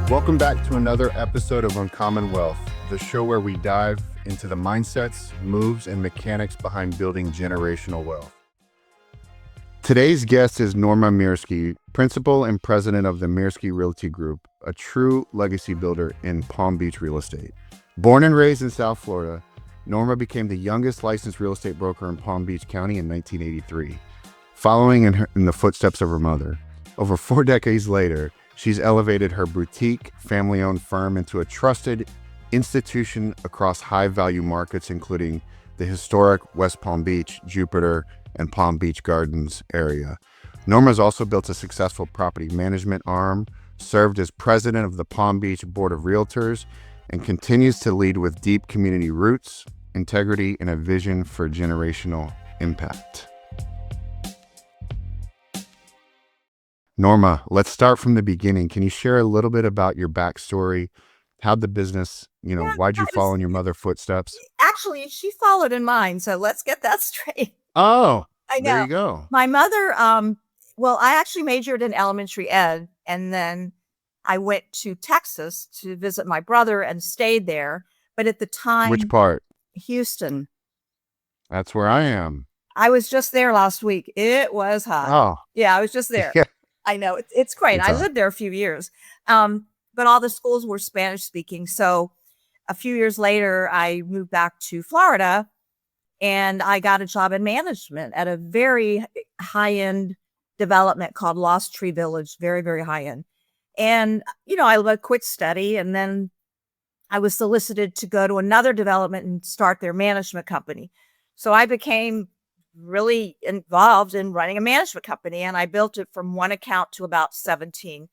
Welcome back to another episode of Uncommonwealth, the show where we dive into the mindsets, moves, and mechanics behind building generational wealth. Today's guest is Norma Miersky, principal and president of the Miersky Realty Group, a true legacy builder in Palm Beach real estate. Born and raised in South Florida, Norma became the youngest licensed real estate broker in Palm Beach County in 1983, following in the footsteps of her mother. Over 4 decades later, she's elevated her boutique, family-owned firm into a trusted institution across high-value markets, including the historic West Palm Beach, Jupiter, and Palm Beach Gardens area. Norma's also built a successful property management arm, served as president of the Palm Beach Board of Realtors, and continues to lead with deep community roots, integrity, and a vision for generational impact. Norma, let's start from the beginning. Can you share a little bit about your backstory? How'd the business, why'd you follow in your mother's footsteps? Actually, she followed in mine, so let's get that straight. Oh, I know. there you go. My mother, I actually majored in elementary ed, and then I went to Texas to visit my brother and stayed there. But at the time, Which part? Houston. That's where I am. I was just there last week. It was hot. Oh, Yeah, I was just there. yeah. I know. It's great. It's I hot. lived there a few years. But all the schools were Spanish speaking. So a few years later, I moved back to Florida and I got a job in management at a very high-end development called Lost Tree Village. Very, very high-end. And, I quit study, and then I was solicited to go to another development and start their management company. So I became really involved in running a management company, and I built it from 1 account to about 17.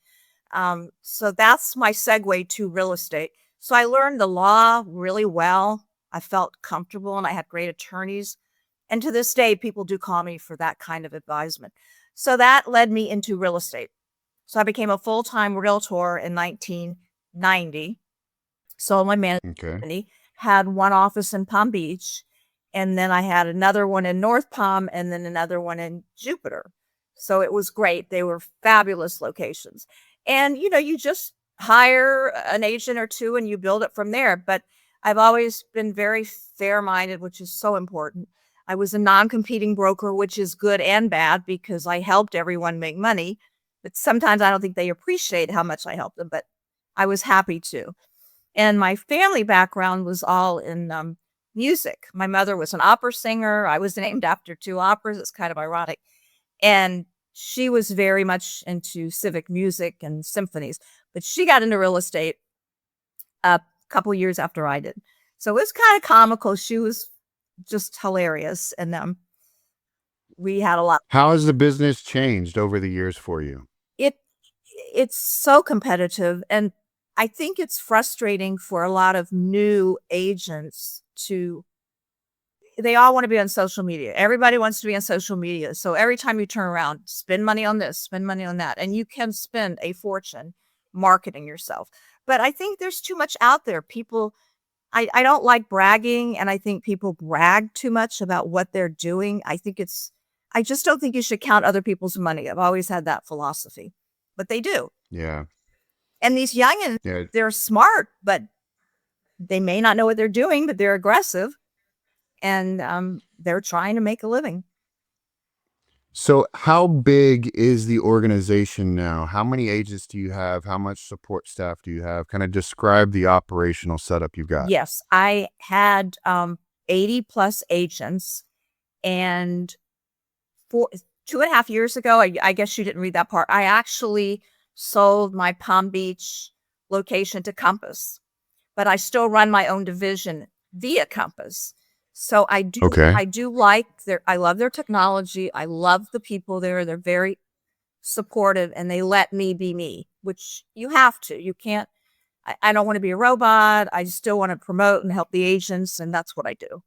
So that's my segue to real estate. So I learned the law really well. I felt comfortable and I had great attorneys. And to this day, people do call me for that kind of advisement. So that led me into real estate. So I became a full-time realtor in 1990. So my management company had one office in Palm Beach, and then I had another one in North Palm, and then another one in Jupiter. So it was great. They were fabulous locations. And, you just hire an agent or two and you build it from there. But I've always been very fair-minded, which is so important. I was a non-competing broker, which is good and bad because I helped everyone make money. But sometimes I don't think they appreciate how much I helped them, but I was happy to. And my family background was all in music. My mother was an opera singer. I was named after 2 operas. It's kind of ironic. And she was very much into civic music and symphonies, but she got into real estate a couple years after I did. So it was kind of comical. She was just hilarious. And we had a lot. How has the business changed over the years for you? It's so competitive, and I think it's frustrating for a lot of new agents they all want to be on social media. Everybody wants to be on social media. So every time you turn around, spend money on this, spend money on that. And you can spend a fortune marketing yourself. But I think there's too much out there. I don't like bragging, and I think people brag too much about what they're doing. I just don't think you should count other people's money. I've always had that philosophy, but they do. Yeah. And these youngins, they're smart, but they may not know what they're doing, but they're aggressive. And they're trying to make a living. So how big is the organization now? How many agents do you have? How much support staff do you have? Kind of describe the operational setup you've got. Yes, I had 80 plus agents. And 2.5 years ago, I guess you didn't read that part, I actually sold my Palm Beach location to Compass. But I still run my own division via Compass. So I do I love their technology. I love the people there. They're very supportive and they let me be me, which you have to. You can't, I don't want to be a robot. I still want to promote and help the agents, and that's what I do.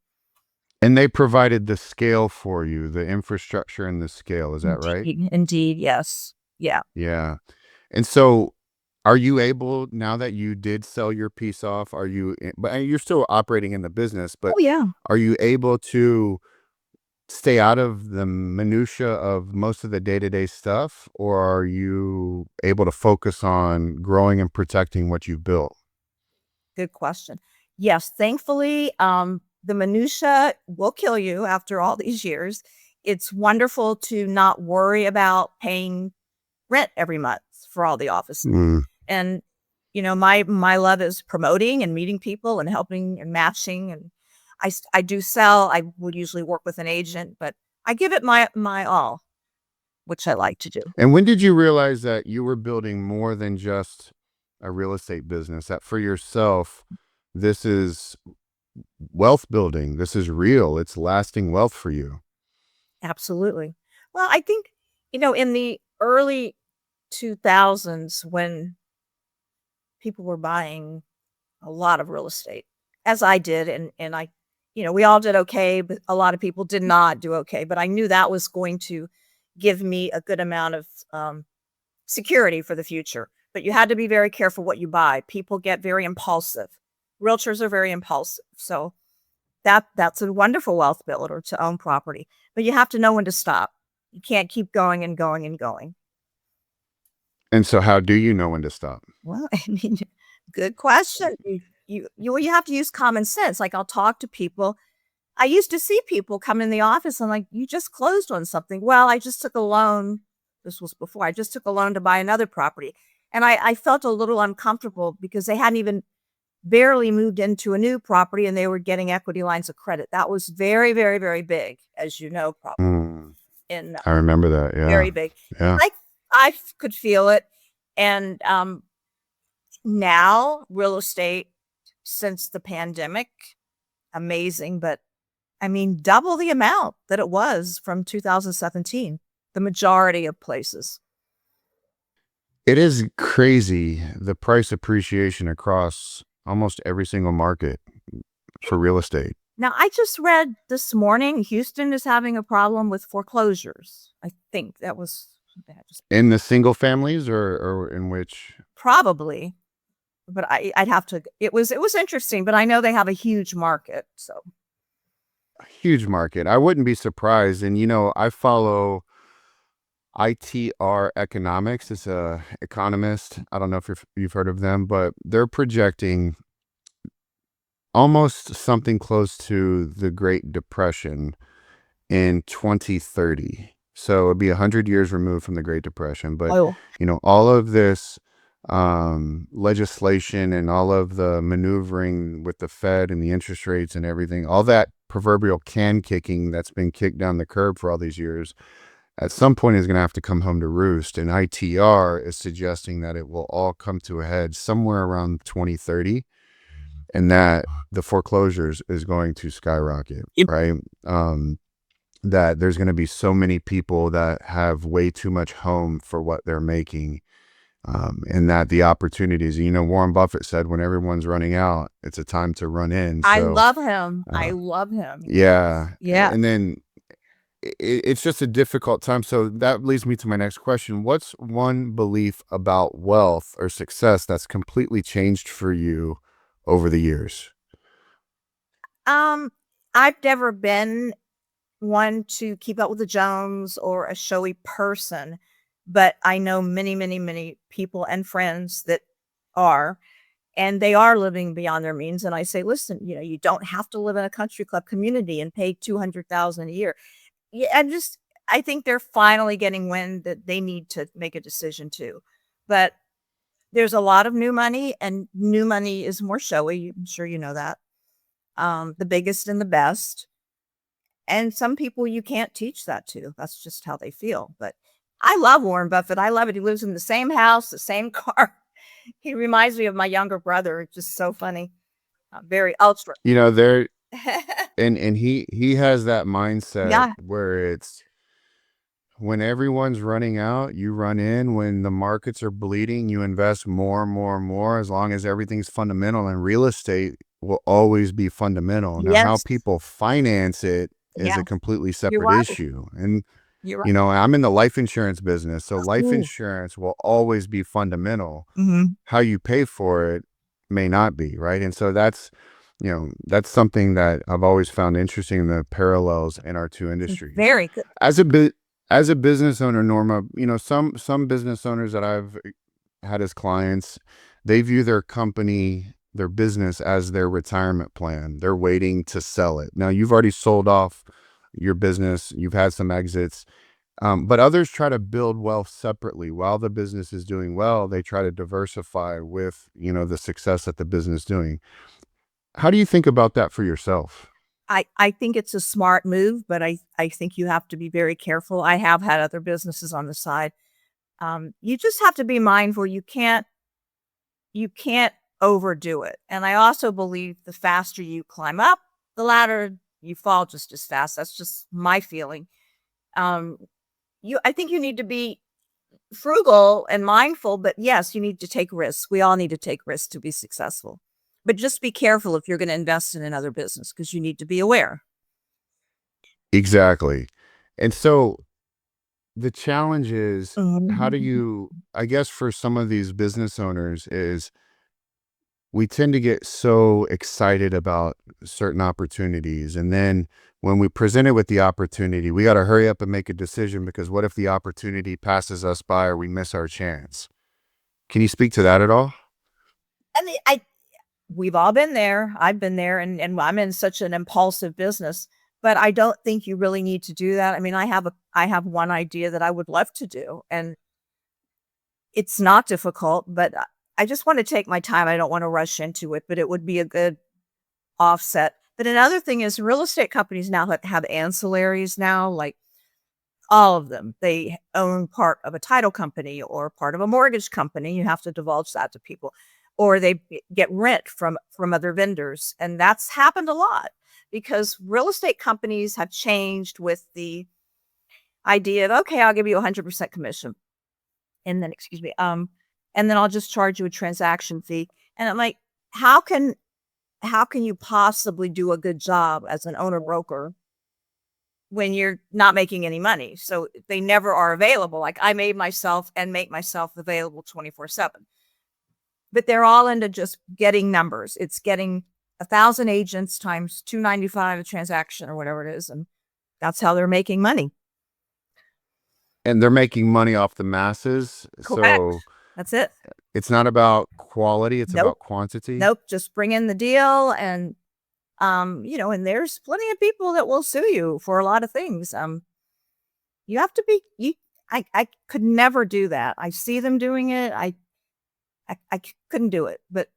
And they provided the scale for you, the infrastructure and the scale. Is that right? Indeed, yes. Yeah. Yeah. And so are you able, now that you did sell your piece off, but you're still operating in the business, but Oh, yeah. are you able to stay out of the minutia of most of the day-to-day stuff, or are you able to focus on growing and protecting what you've built? Good question. Yes, thankfully, the minutia will kill you after all these years. It's wonderful to not worry about paying rent every month for all the offices. Mm. And, my love is promoting and meeting people and helping and matching. And I do sell. I would usually work with an agent, but I give it my all, which I like to do. And when did you realize that you were building more than just a real estate business, that for yourself, this is wealth building, this is real, it's lasting wealth for you? Absolutely. Well, I think, in the early 2000s when people were buying a lot of real estate, as I did, and I, we all did okay, but a lot of people did not do okay. But I knew that was going to give me a good amount of security for the future. But you had to be very careful what you buy. People get very impulsive. Realtors are very impulsive. So that's a wonderful wealth builder to own property. But you have to know when to stop. You can't keep going and going and going. And so how do you know when to stop? Well, I mean, good question. You have to use common sense. Like, I'll talk to people. I used to see people come in the office and like, you just closed on something. Well, I just took a loan. This was before I just took a loan to buy another property. And I felt a little uncomfortable because they hadn't even barely moved into a new property and they were getting equity lines of credit. That was very, very, very big, as you know, probably Mm, in I remember that. very Yeah. big. Yeah. I could feel it. And now real estate since the pandemic, amazing, but I mean, double the amount that it was from 2017, the majority of places. It is crazy, the price appreciation across almost every single market for real estate. Now, I just read this morning, Houston is having a problem with foreclosures. I think that was In the single families, or in which? probably, but I'd have to. It was interesting, but I know they have a huge market. So Huge market. I wouldn't be surprised. And I follow ITR Economics. It's a economist. I don't know if you've heard of them, but they're projecting almost something close to the Great Depression in 2030. So it'd be 100 years removed from the Great Depression. But oil. all of this legislation and all of the maneuvering with the Fed and the interest rates and everything, all that proverbial can kicking that's been kicked down the curb for all these years, at some point is going to have to come home to roost. And ITR is suggesting that it will all come to a head somewhere around 2030, and that the foreclosures is going to skyrocket, Yep. right? That there's going to be so many people that have way too much home for what they're making, and that the opportunities, Warren Buffett said, when everyone's running out, it's a time to run in. I So, love him. I uh, love him. yeah. Yeah. And then it's just a difficult time. So that leads me to my next question. What's one belief about wealth or success that's completely changed for you over the years? I've never been one to keep up with the Jones or a showy person, but I know many, many, many people and friends that are, and they are living beyond their means. And I say, listen, you don't have to live in a country club community and pay 200,000 a year. Yeah, I think they're finally getting wind that they need to make a decision too. But there's a lot of new money, and new money is more showy. I'm sure you know that. The biggest and the best. And some people you can't teach that to. That's just how they feel. But I love Warren Buffett. I love it. He lives in the same house, the same car. He reminds me of my younger brother. It's just so funny. Very ultra. There and he has that mindset Yeah. where it's, when everyone's running out, you run in. When the markets are bleeding, you invest more and more and more, as long as everything's fundamental. And real estate will always be fundamental. Now, how Yes. people finance it is Yeah. a completely You're separate right. issue. And, You're right. I'm in the life insurance business. So life Ooh. insurance will always be fundamental. Mm-hmm. How you pay for it may not be, right? And so that's That's something that I've always found interesting, the parallels in our two industries. Very good. As a bit as a business owner, Norma, some business owners that I've had as clients, they view their company, their business as their retirement plan. They're waiting to sell it. Now, you've already sold off your business, you've had some exits, but others try to build wealth separately. While the business is doing well, they try to diversify with, the success that the business is doing. How do you think about that for yourself? I think it's a smart move, but I think you have to be very careful. I have had other businesses on the side. You just have to be mindful. You can't overdo it. And I also believe the faster you climb up the ladder, you fall just as fast. That's just my feeling. Um, I think you need to be frugal and mindful, but yes, you need to take risks. We all need to take risks to be successful. But just be careful if you're going to invest in another business because you need to be aware. Exactly. And so the challenge is, how do Mhm. you, I guess for some of these business owners, is we tend to get so excited about certain opportunities. And then when we present it with the opportunity, we got to hurry up and make a decision, because what if the opportunity passes us by or we miss our chance? Can you speak to that at all? I mean, we've all been there. I've been there, and I'm in such an impulsive business, but I don't think you really need to do that. I mean, I have one idea that I would love to do, and it's not difficult, but I just want to take my time. I don't want to rush into it, but it would be a good offset. But another thing is real estate companies now have ancillaries now, like all of them. They own part of a title company or part of a mortgage company. You have to divulge that to people. Or they get rent from other vendors. And that's happened a lot because real estate companies have changed with the idea of, okay, I'll give you 100% commission. And then, excuse me, and then I'll just charge you a transaction fee. And I'm like, how can how can you possibly do a good job as an owner broker when you're not making any money? So they never are available. Like I made myself and make myself available 24/7. But they're all into just getting numbers. It's getting 1,000 agents times 295 a transaction or whatever it is, and that's how they're making money. And they're making money off the masses. Correct. So That's it. it's not about quality, it's Nope. about quantity. Nope. Just bring in the deal and and there's plenty of people that will sue you for a lot of things. You have to be you I could never do that. I see them doing it. I couldn't do it. But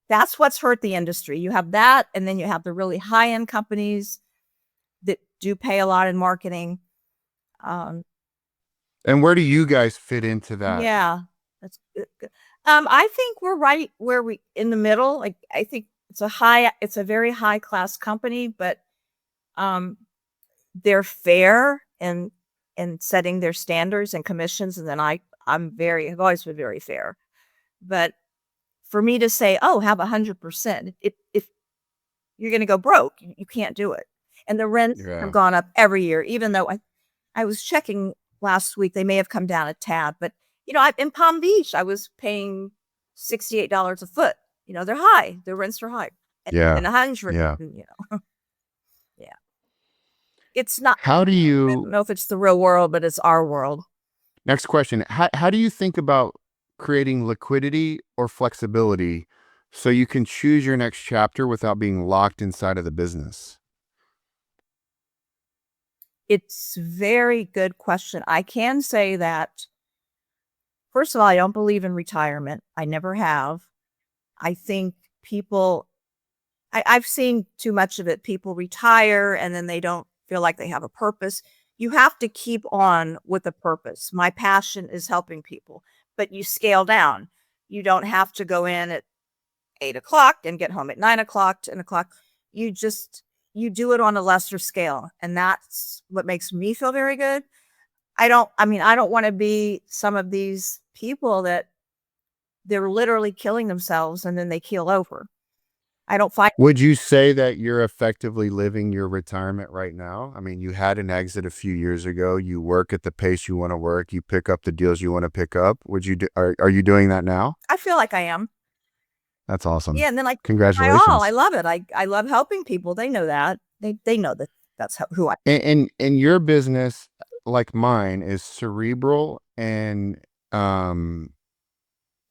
that's what's hurt the industry. You have that, and then you have the really high-end companies that do pay a lot in marketing. Um, And where do you guys fit into that? yeah, that's good. I think we're right where we in the middle. Like I think it's a very high class company, but um, they're fair and setting their standards and commissions. And then I've always been very fair. But for me to say, oh, have 100%, if you're going to go broke, you can't do it. And the rents have Yeah. gone up every year, even though I was checking last week, they may have come down a tad, but in Palm Beach, I was paying $68 a foot. They're high. Their rents are high. And Yeah. 100, Yeah. yeah. It's not, How do I don't you, know if it's the real world, but it's our world. next question, how do you think about creating liquidity or flexibility so you can choose your next chapter without being locked inside of the business? It's very good question. I can say that, first of all, I don't believe in retirement. I never have. I think I've seen too much of it. People retire and then they don't feel like they have a purpose. You have to keep on with a purpose. My passion is helping people, but you scale down. You don't have to go in at 8 o'clock and get home at 9 o'clock, 10 o'clock. You do it on a lesser scale. And that's what makes me feel very good. I don't want to be some of these people that they're literally killing themselves and then they keel over. I don't find Would you say that you're effectively living your retirement right now? I mean, you had an exit a few years ago. You work at the pace you want to work. You pick up the deals you want to pick up. Are you doing that now? I feel like I am. That's awesome. Yeah, and then, like, my all, I Congratulations. love it. I love helping people. They know that. They know that that's who I. And your business, like mine, is cerebral and um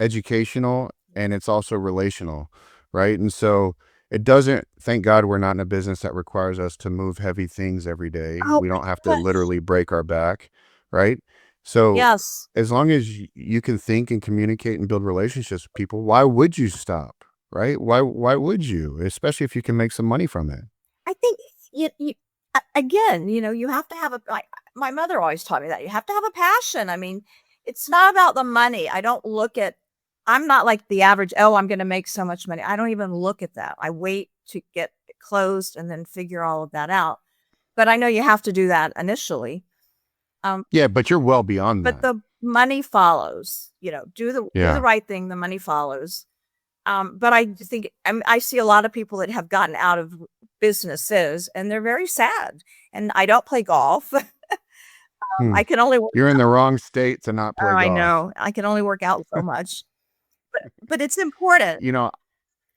educational, and it's also relational, right? And so it doesn't, thank God we're not in a business that requires us to move heavy things every day. Oh We my don't have to gosh. literally break our back, right? So Yes. as long as you can think and communicate and build relationships with people, why would you stop, right? Why would you, especially if you can make some money from it? I think you again, you have to have a like, my mother always taught me that you have to have a passion. I mean, it's not about the money. I don't look at I'm not like the average, oh, I'm going to make so much money. I don't even look at that. I wait to get it closed and then figure all of that out. But I know you have to do that initially. Um, Yeah, but you're well beyond but that. the money follows. Do the Yeah. right thing, the money follows. But I think I see a lot of people that have gotten out of businesses and they're very sad. And I don't play golf. Hmm. I can only work. You're in the wrong state to not Oh, play I golf. know. I can only work out so much. But it's important. You know,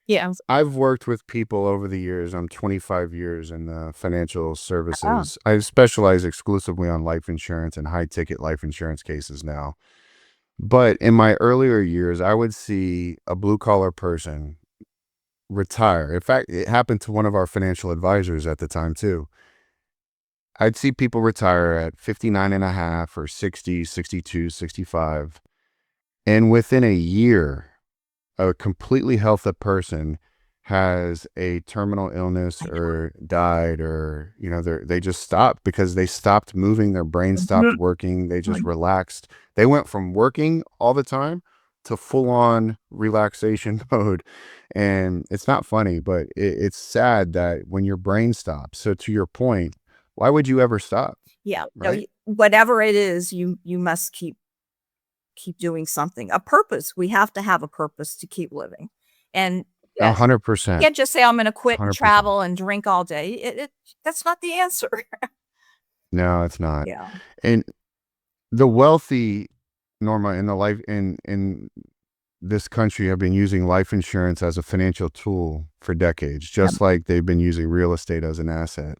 Yeah. I've worked with people over the years. I'm 25 years in the financial Oh, services. I specialize exclusively on life insurance and high ticket life insurance cases now. But in my earlier years, I would see a blue collar person retire. In fact, it happened to one of our financial advisors at the time too. I'd see people retire at 59 and a half or 60, 62, 65. And within a year, a completely healthy person has a terminal illness I or died, or they just stopped because they stopped moving, their brain stopped know. working, they just relaxed. They went from working all the time to full on relaxation mode. And it's not funny, but it's sad that when your brain stops. So to your point, why would you ever stop, Yeah. No, right? whatever it is, you must keep doing something. A purpose. We have to have a purpose to keep living. And A yes, hundred you percent, can't just say I'm going to quit and 100%. travel and drink all day. That's not the answer. No, it's not. Yeah. And the wealthy, Norma, in the life in this country have been using life insurance as a financial tool for decades, Yeah. just like they've been using real estate as an asset.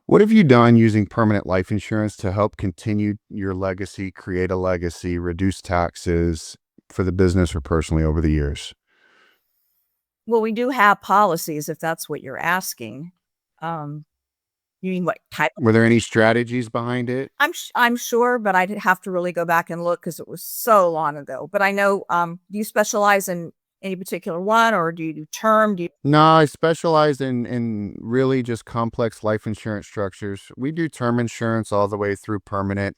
What have you done using permanent life insurance to help continue your legacy, create a legacy, reduce taxes for the business or personally over the years? Well, we do have policies if that's what you're asking. Um, you mean what type of Were there any strategies behind it? I'm sure, but I'd have to really go back and look because it was so long ago. But I know, do you specialize in any particular one or do you do term? Do you No, I specialize in really just complex life insurance structures. We do term insurance all the way through permanent.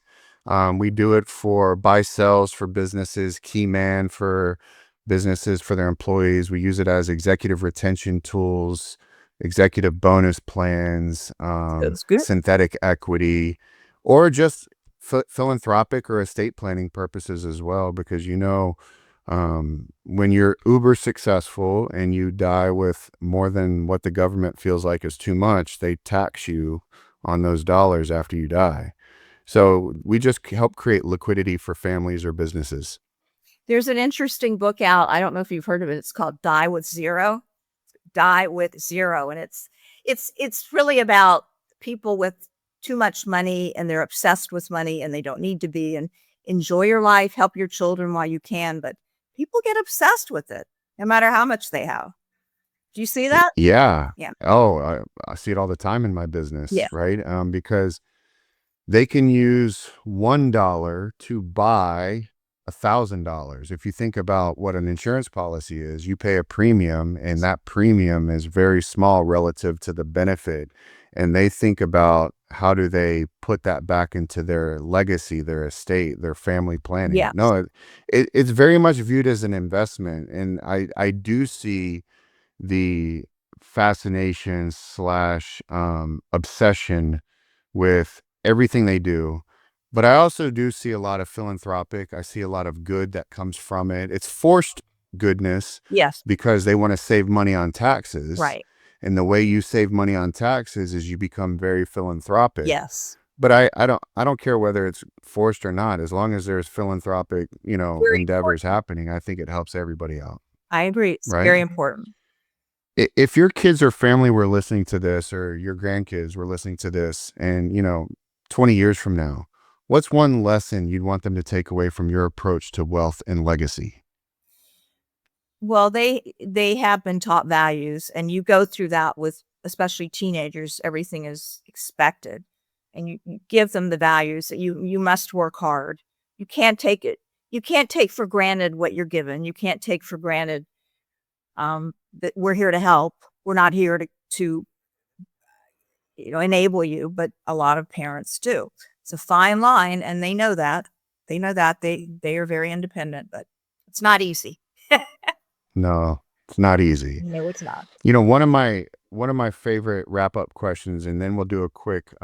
We do it for buy sells for businesses, key man for businesses for their employees. We use it as executive retention tools, executive bonus plans, That's good. synthetic equity, or just philanthropic or estate planning purposes as well, because when you're uber successful and you die with more than what the government feels like is too much, they tax you on those dollars after you die. So we just help create liquidity for families or businesses. There's an interesting book out. I don't know if you've heard of it. It's called Die with Zero. Die with Zero, and it's really about people with too much money and they're obsessed with money and they don't need to be. And enjoy your life, help your children while you can, but people get obsessed with it no matter how much they have. Do you see that? Yeah. Yeah. Oh, I see it all the time in my business, Yeah. right? Because they can use $1 to buy $1,000. If you think about what an insurance policy is, you pay a premium, and that premium is very small relative to the benefit. And they think about how do they put that back into their legacy, their estate, their family planning. Yes. No, it's very much viewed as an investment. And I do see the fascination slash obsession with everything they do. But I also do see a lot of philanthropic. I see a lot of good that comes from it. It's forced goodness Yes. because they want to save money on taxes. Right. And the way you save money on taxes is you become very philanthropic. Yes. But I don't care whether it's forced or not. As long as there's philanthropic, Very endeavors important. happening, I think it helps everybody out. I agree. It's right? very important. If your kids or family were listening to this, or your grandkids were listening to this, and 20 years from now, what's one lesson you'd want them to take away from your approach to wealth and legacy? Well, they have been taught values, and you go through that with especially teenagers. Everything is expected, and you give them the values that you must work hard. You can't take it. You can't take for granted what you're given. You can't take for granted that we're here to help. We're not here to enable you, but a lot of parents do. It's a fine line, and they know that. They know that they are very independent, but it's not easy. No, it's not easy. No, it's not. One of my favorite wrap-up questions, and then we'll do a quick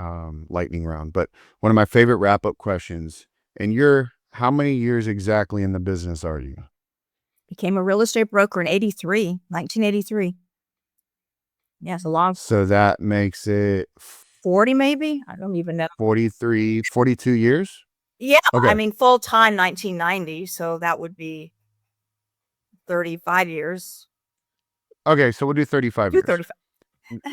lightning round. But one of my favorite wrap-up questions, and how many years exactly in the business are you? Became a real estate broker in 1983. Yes, a long So that makes it 40 maybe? I don't even know. 43, 42 years? Yeah, I Okay. mean, full-time 1990, so that would be 35 years. Okay, so we'll do 35 Do years. 35.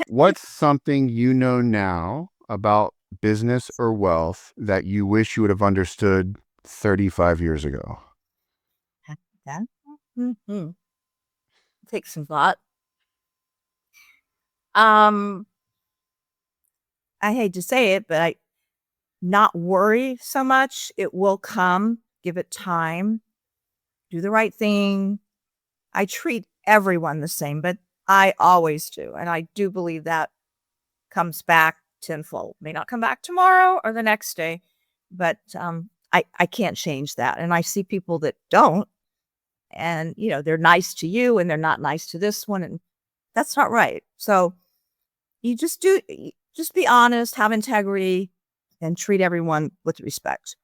What's something you know now about business or wealth that you wish you would have understood 35 years ago? That takes some thought. I hate to say it, but not worry so much. It will come. Give it time. Do the right thing. I treat everyone the same, but I always do. And I do believe that comes back tenfold. May not come back tomorrow or the next day, but I can't change that. And I see people that don't, and they're nice to you and they're not nice to this one, and that's not right. So you just be honest, have integrity, and treat everyone with respect.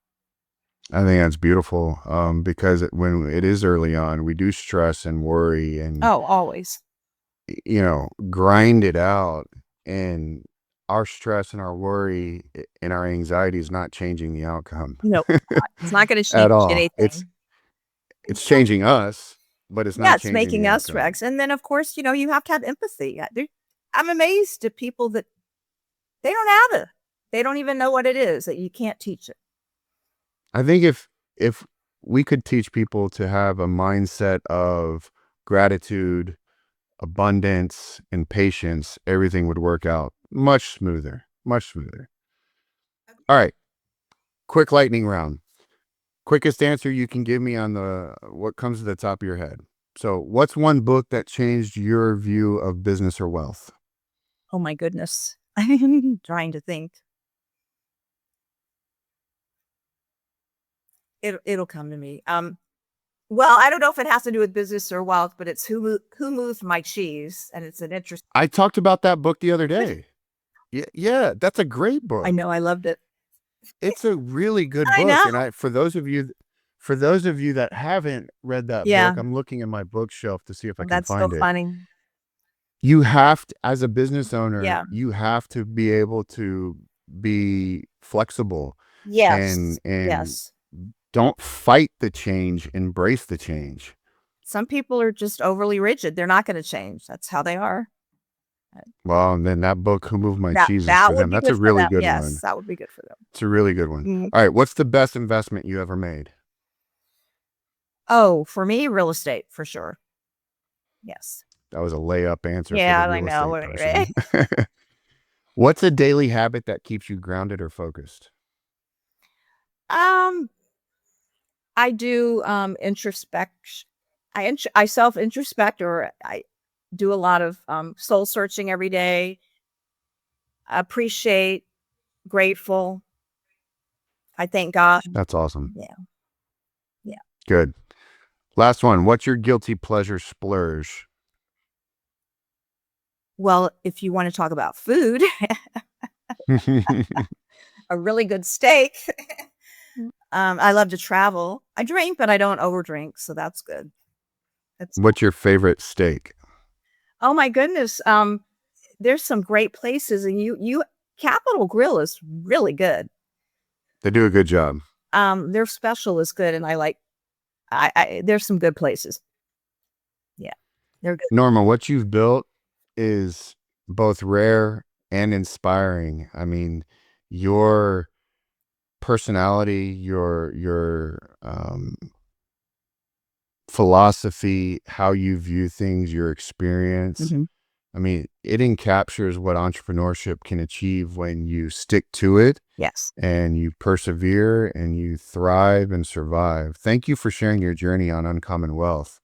I think that's beautiful, because when it is early on, we do stress and worry and, Oh, always. grind it out. And our stress and our worry and our anxiety is not changing the outcome It's not going to at change all. anything. It's changing us, but it's Yeah, not it's changing making the us outcome. Rex. And then, of course, you have to have empathy. I'm amazed at people that they don't have it. They don't even know what it is, that you can't teach it. I think if we could teach people to have a mindset of gratitude, abundance, and patience, everything would work out much smoother, much smoother. All right, quick lightning round. Quickest answer you can give me on what comes to the top of your head. So, what's one book that changed your view of business or wealth? Oh my goodness. I'm trying to think. It'll come to me. Well, I don't know if it has to do with business or wealth, but it's Who Moved My Cheese, and it's an interesting. I talked about that book the other day. Yeah, that's a great book. I know, I loved it. It's a really good I book, know. and for those of you that haven't read that Yeah, book, I'm looking at my bookshelf to see if I can that's so find it. funny. You have to, as a business owner, Yeah. you have to be able to be flexible Yes. and Yes. don't fight the change, embrace the change. Some people are just overly rigid. They're not going to change. That's how they are. Well, and then that book, Who Moved My That Cheese, is that for would them. be That's good a for really them. good Yes, one. that would be good for them. It's a really good one. Mhm. All right, what's the best investment you ever made? Oh, for me, real estate for sure. Yes. That was a layup answer for Yeah, the I real know. estate person. What's a daily habit that keeps you grounded or focused? Um, I do introspection. I self introspect, or I do a lot of soul searching every day. Appreciate, grateful. I thank God. That's awesome. Yeah. Yeah. Good. Last one. What's your guilty pleasure splurge? Well, if you want to talk about food, a really good steak. I love to travel. I drink, but I don't overdrink, so that's good. That's What's your favorite steak? Oh my goodness. There's some great places, and you Capital Grill is really good. They do a good job. Their special is good, and I like. I There's some good places. Yeah. They're good. Norma, what you've built is both rare and inspiring. I mean, your personality, your philosophy, how you view things, your experience. Mhm. I mean, it encaptures what entrepreneurship can achieve when you stick to it Yes. and you persevere and you thrive and survive. Thank you for sharing your journey on Uncommon Wealth.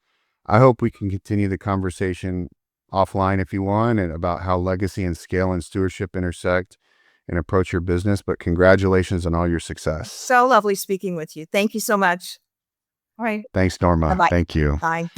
I hope we can continue the conversation offline if you want, and about how legacy and scale and stewardship intersect and approach your business. But congratulations on all your success. So lovely speaking with you. Thank you so much. All right. Thanks, Norma. Bye-bye. Thank you. Bye.